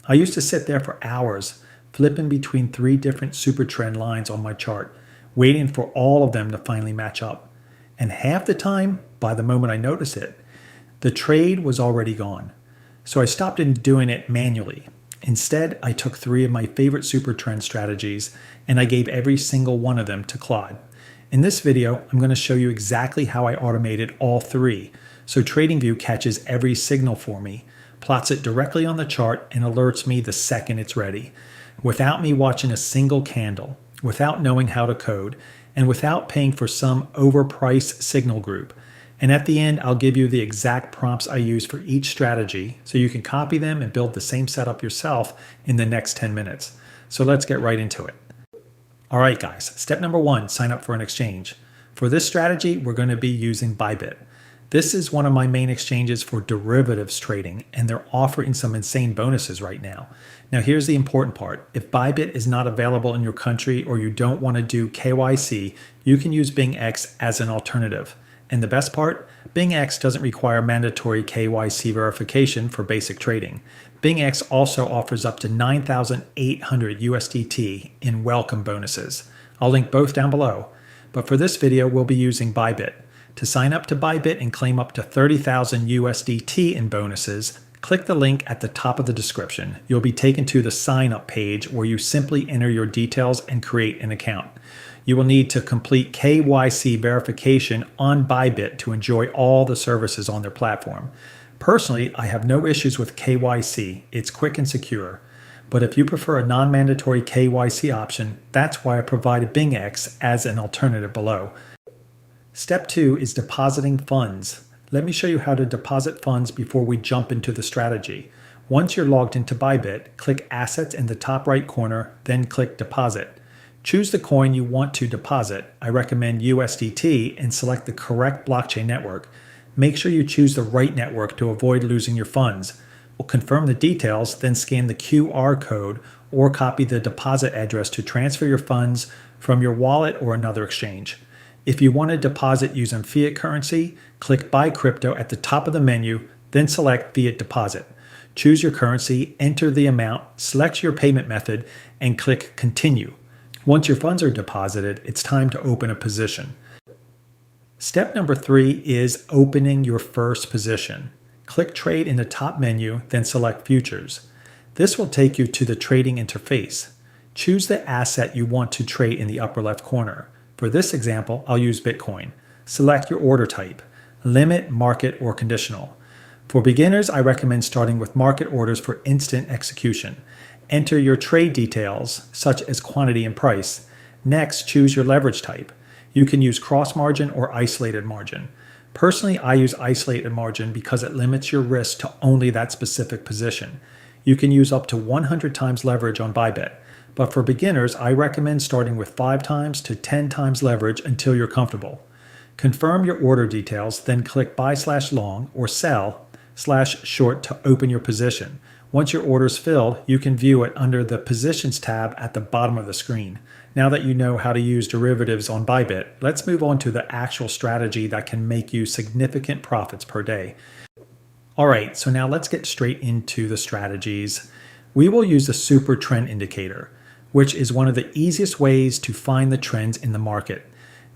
I used to sit there for hours, flipping between 3 different Supertrend lines on my chart, waiting for all of them to finally match up. And half the time, by the moment I noticed it, the trade was already gone. So I stopped doing it manually. Instead, I took 3 of my favorite Supertrend strategies and I gave every single one of them to Claude. In this video, I'm going to show you exactly how I automated all 3. So TradingView catches every signal for me, plots it directly on the chart, and alerts me the second it's ready, without me watching a single candle, without knowing how to code, and without paying for some overpriced signal group. And at the end, I'll give you the exact prompts I use for each strategy so you can copy them and build the same setup yourself in the next 10 minutes. So let's get right into it. All right, guys, step number 1, sign up for an exchange. For this strategy, we're going to be using Bybit. This is one of my main exchanges for derivatives trading, and they're offering some insane bonuses right now. Now, here's the important part. If Bybit is not available in your country or you don't want to do KYC, you can use BingX as an alternative. And the best part, BingX doesn't require mandatory KYC verification for basic trading. BingX also offers up to 9,800 USDT in welcome bonuses. I'll link both down below. But for this video, we'll be using Bybit. To sign up to Bybit and claim up to 30,000 USDT in bonuses, click the link at the top of the description. You'll be taken to the sign up page where you simply enter your details and create an account. You will need to complete KYC verification on Bybit to enjoy all the services on their platform. Personally, I have no issues with KYC. It's quick and secure. But if you prefer a non-mandatory KYC option, that's why I provided BingX as an alternative below. Step 2 is depositing funds. Let me show you how to deposit funds before we jump into the strategy. Once you're logged into Bybit, click Assets in the top right corner, then click Deposit. Choose the coin you want to deposit. I recommend USDT and select the correct blockchain network. Make sure you choose the right network to avoid losing your funds. We'll confirm the details, then scan the QR code or copy the deposit address to transfer your funds from your wallet or another exchange. If you want to deposit using fiat currency, click Buy Crypto at the top of the menu, then select Fiat Deposit. Choose your currency, enter the amount, select your payment method, and click Continue. Once your funds are deposited, it's time to open a position. Step number 3 is opening your first position. Click Trade in the top menu, then select Futures. This will take you to the trading interface. Choose the asset you want to trade in the upper left corner. For this example, I'll use Bitcoin. Select your order type, limit, market, or conditional. For beginners, I recommend starting with market orders for instant execution. Enter your trade details, such as quantity and price. Next, choose your leverage type. You can use cross margin or isolated margin. Personally, I use isolated margin because it limits your risk to only that specific position. You can use up to 100 times leverage on Bybit. But for beginners, I recommend starting with 5 times to 10 times leverage until you're comfortable. Confirm your order details, then click Buy/Long or Sell/Short to open your position. Once your order is filled, you can view it under the Positions tab at the bottom of the screen. Now that you know how to use derivatives on Bybit, let's move on to the actual strategy that can make you significant profits per day. All right, so now let's get straight into the strategies. We will use the Supertrend indicator, which is one of the easiest ways to find the trends in the market.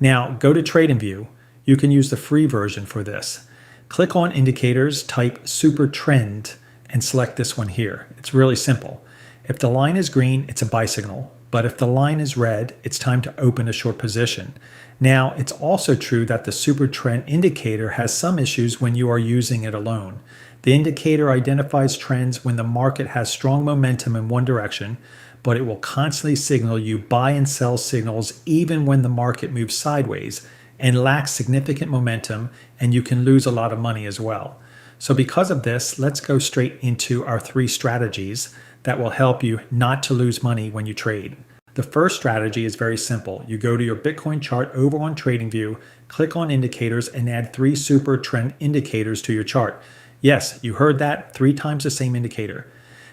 Now, go to TradingView. You can use the free version for this. Click on Indicators, type Supertrend, and select this one here. It's really simple. If the line is green, it's a buy signal. But if the line is red, it's time to open a short position. Now, it's also true that the Supertrend indicator has some issues when you are using it alone. The indicator identifies trends when the market has strong momentum in one direction, but it will constantly signal you buy and sell signals even when the market moves sideways and lacks significant momentum, and you can lose a lot of money as well. So because of this, let's go straight into our 3 strategies that will help you not to lose money when you trade. The first strategy is very simple. You go to your Bitcoin chart over on TradingView, click on Indicators, and add 3 Supertrend indicators to your chart. Yes, you heard that, 3 times the same indicator.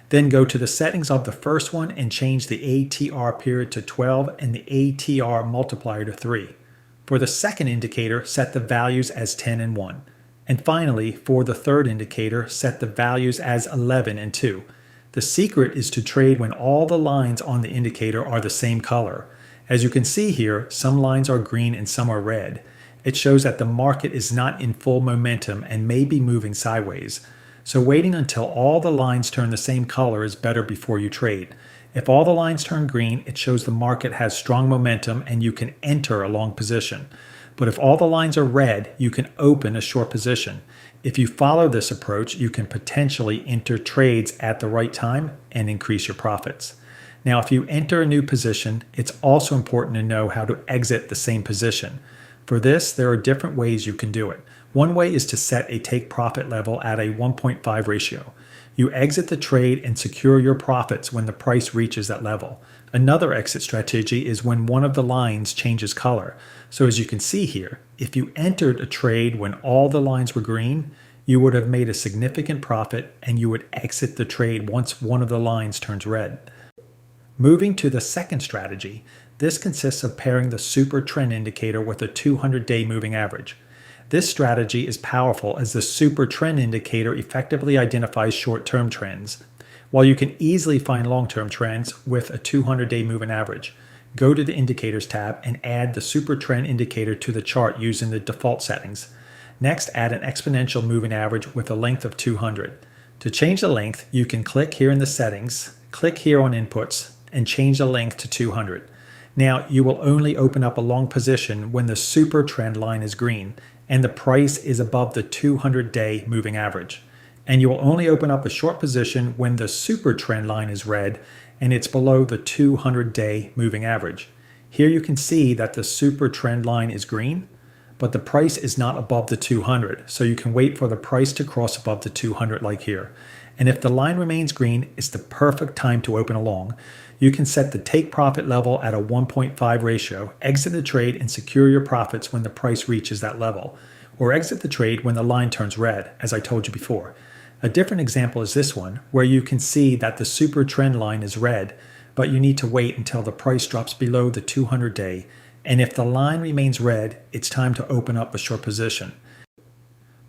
Then go to the settings of the first one and change the ATR period to 12 and the ATR multiplier to 3. For the second indicator, set the values as 10 and 1. And finally, for the third indicator, set the values as 11 and 2. The secret is to trade when all the lines on the indicator are the same color. As you can see here, some lines are green and some are red. It shows that the market is not in full momentum and may be moving sideways. So waiting until all the lines turn the same color is better before you trade. If all the lines turn green, it shows the market has strong momentum and you can enter a long position. But if all the lines are red, you can open a short position. If you follow this approach, you can potentially enter trades at the right time and increase your profits. Now, if you enter a new position, it's also important to know how to exit the same position. For this, there are different ways you can do it. One way is to set a take profit level at a 1.5 ratio. You exit the trade and secure your profits when the price reaches that level. Another exit strategy is when one of the lines changes color. So as you can see here, if you entered a trade when all the lines were green, you would have made a significant profit and you would exit the trade once one of the lines turns red. Moving to the second strategy, this consists of pairing the Supertrend indicator with a 200-day moving average. This strategy is powerful as the Supertrend indicator effectively identifies short-term trends, while you can easily find long-term trends with a 200-day moving average. Go to the Indicators tab and add the Supertrend indicator to the chart using the default settings. Next, add an exponential moving average with a length of 200. To change the length, you can click here in the settings, click here on Inputs, and change the length to 200. Now, you will only open up a long position when the Supertrend line is green and the price is above the 200-day moving average. And you will only open up a short position when the Supertrend line is red and it's below the 200-day moving average. Here you can see that the Supertrend line is green, but the price is not above the 200, so you can wait for the price to cross above the 200 like here. And if the line remains green, it's the perfect time to open a long. You can set the take profit level at a 1.5 ratio, exit the trade and secure your profits when the price reaches that level, or exit the trade when the line turns red, as I told you before. A different example is this one, where you can see that the Supertrend line is red, but you need to wait until the price drops below the 200-day, and if the line remains red, it's time to open up a short position.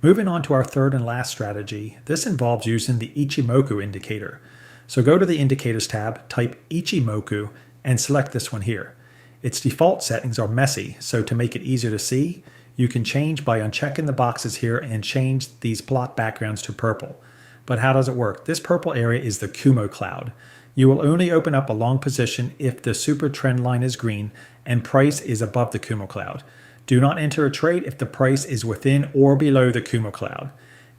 Moving on to our third and last strategy, this involves using the Ichimoku indicator. So go to the Indicators tab, type Ichimoku, and select this one here. Its default settings are messy, so to make it easier to see, you can change by unchecking the boxes here and change these plot backgrounds to purple. But how does it work? This purple area is the Kumo cloud. You will only open up a long position if the Supertrend line is green and price is above the Kumo cloud. Do not enter a trade if the price is within or below the Kumo cloud.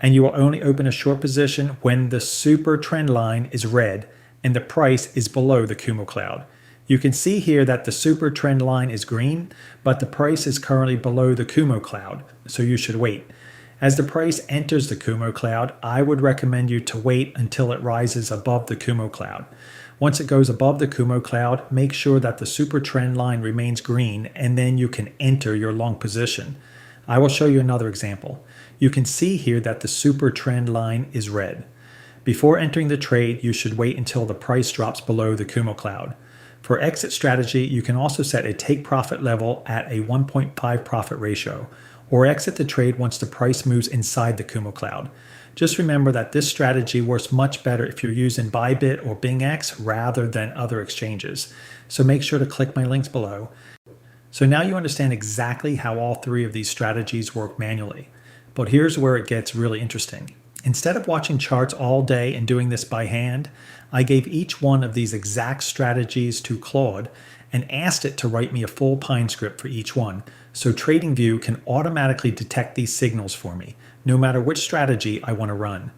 And you will only open a short position when the Supertrend line is red and the price is below the Kumo cloud. You can see here that the Supertrend line is green, but the price is currently below the Kumo cloud, so you should wait. As the price enters the Kumo cloud, I would recommend you to wait until it rises above the Kumo cloud. Once it goes above the Kumo cloud, make sure that the Supertrend line remains green and then you can enter your long position. I will show you another example. You can see here that the Supertrend line is red. Before entering the trade, you should wait until the price drops below the Kumo cloud. For exit strategy, you can also set a take profit level at a 1.5 profit ratio, or exit the trade once the price moves inside the Kumo cloud. Just remember that this strategy works much better if you're using Bybit or BingX rather than other exchanges. So make sure to click my links below. So now you understand exactly how all three of these strategies work manually. But here's where it gets really interesting. Instead of watching charts all day and doing this by hand, I gave each one of these exact strategies to Claude and asked it to write me a full Pine script for each one, so TradingView can automatically detect these signals for me, no matter which strategy I want to run.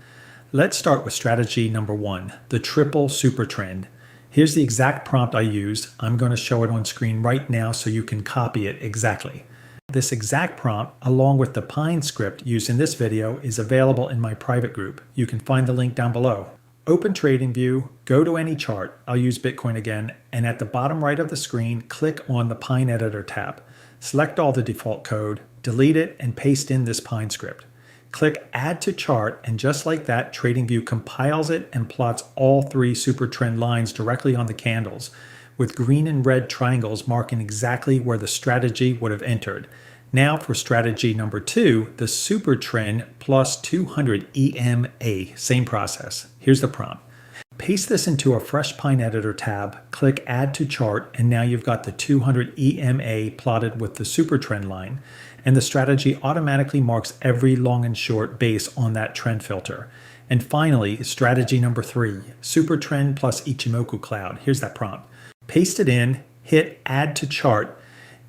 Let's start with strategy number 1, the triple Supertrend. Here's the exact prompt I used. I'm going to show it on screen right now so you can copy it exactly. This exact prompt, along with the Pine script used in this video, is available in my private group. You can find the link down below. Open TradingView, go to any chart, I'll use Bitcoin again, and at the bottom right of the screen, click on the Pine Editor tab. Select all the default code, delete it, and paste in this Pine script. Click Add to Chart, and just like that, TradingView compiles it and plots all three Supertrend lines directly on the candles, with green and red triangles marking exactly where the strategy would have entered. Now for strategy number 2, the Supertrend plus 200 EMA, same process. Here's the prompt. Paste this into a fresh Pine Editor tab, click Add to Chart, and now you've got the 200 EMA plotted with the Supertrend line, and the strategy automatically marks every long and short based on that trend filter. And finally, strategy number 3, Supertrend plus Ichimoku cloud. Here's that prompt. Paste it in, hit Add to Chart,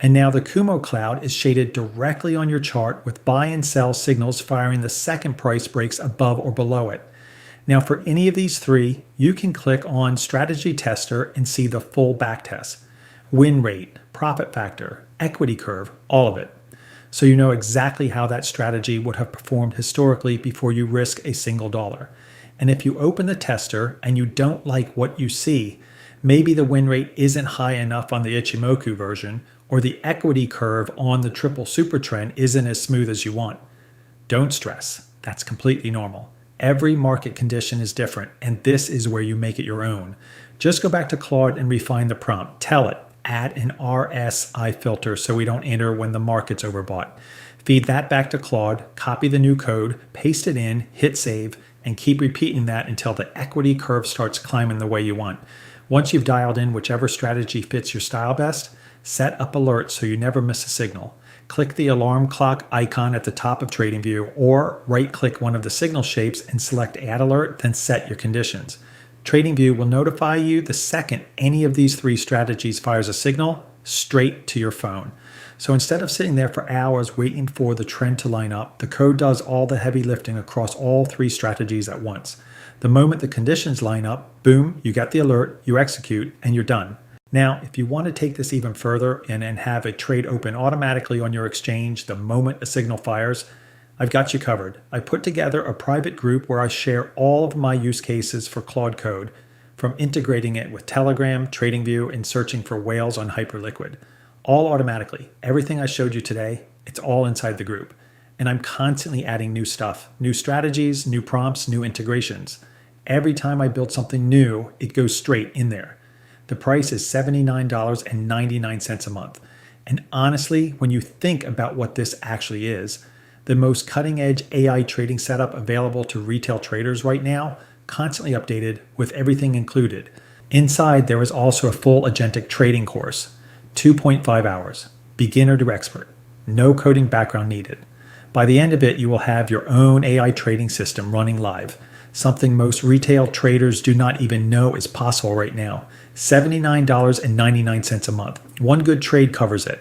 and now the Kumo cloud is shaded directly on your chart with buy and sell signals firing the second price breaks above or below it. Now for any of these 3, you can click on Strategy Tester and see the full backtest. Win rate, profit factor, equity curve, all of it. So you know exactly how that strategy would have performed historically before you risk a single dollar. And if you open the tester and you don't like what you see, maybe the win rate isn't high enough on the Ichimoku version, or the equity curve on the triple Supertrend isn't as smooth as you want. Don't stress, that's completely normal. Every market condition is different, and this is where you make it your own. Just go back to Claude and refine the prompt. Tell it, add an RSI filter so we don't enter when the market's overbought. Feed that back to Claude, copy the new code, paste it in, hit save, and keep repeating that until the equity curve starts climbing the way you want. Once you've dialed in whichever strategy fits your style best, set up alerts so you never miss a signal. Click the alarm clock icon at the top of TradingView, or right-click one of the signal shapes and select Add Alert, then set your conditions. TradingView will notify you the second any of these 3 strategies fires a signal straight to your phone. So instead of sitting there for hours waiting for the trend to line up, the code does all the heavy lifting across all 3 strategies at once. The moment the conditions line up, boom, you get the alert, you execute, and you're done. Now, if you want to take this even further and have a trade open automatically on your exchange the moment a signal fires, I've got you covered. I put together a private group where I share all of my use cases for Claude Code, from integrating it with Telegram, TradingView, and searching for whales on Hyperliquid. All automatically. Everything I showed you today, it's all inside the group. And I'm constantly adding new stuff, new strategies, new prompts, new integrations. Every time I build something new, it goes straight in there. The price is $79.99 a month. And honestly, when you think about what this actually is, the most cutting-edge AI trading setup available to retail traders right now, constantly updated with everything included. Inside, there is also a full agentic trading course, 2.5 hours, beginner to expert, no coding background needed. By the end of it, you will have your own AI trading system running live, something most retail traders do not even know is possible right now. $79.99 a month. One good trade covers it.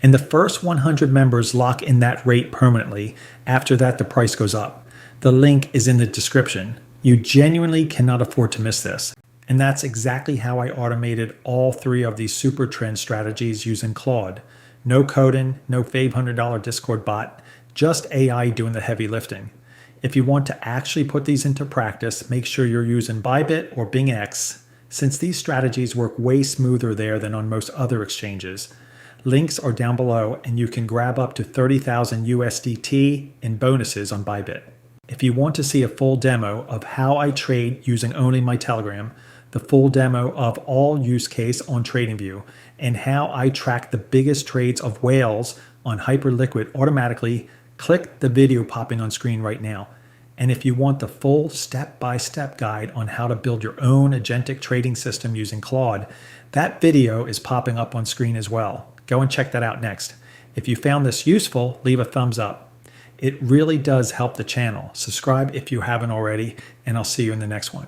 And the first 100 members lock in that rate permanently. After that, the price goes up. The link is in the description. You genuinely cannot afford to miss this. And that's exactly how I automated all 3 of these Supertrend strategies using Claude. No coding, no $500 Discord bot, just AI doing the heavy lifting. If you want to actually put these into practice, make sure you're using Bybit or BingX, since these strategies work way smoother there than on most other exchanges. Links are down below, and you can grab up to 30,000 USDT in bonuses on Bybit. If you want to see a full demo of how I trade using only my Telegram, the full demo of all use case on TradingView, and how I track the biggest trades of whales on Hyperliquid automatically, click the video popping on screen right now. And if you want the full step-by-step guide on how to build your own agentic trading system using Claude, that video is popping up on screen as well. Go and check that out next. If you found this useful, leave a thumbs up. It really does help the channel. Subscribe if you haven't already, and I'll see you in the next one.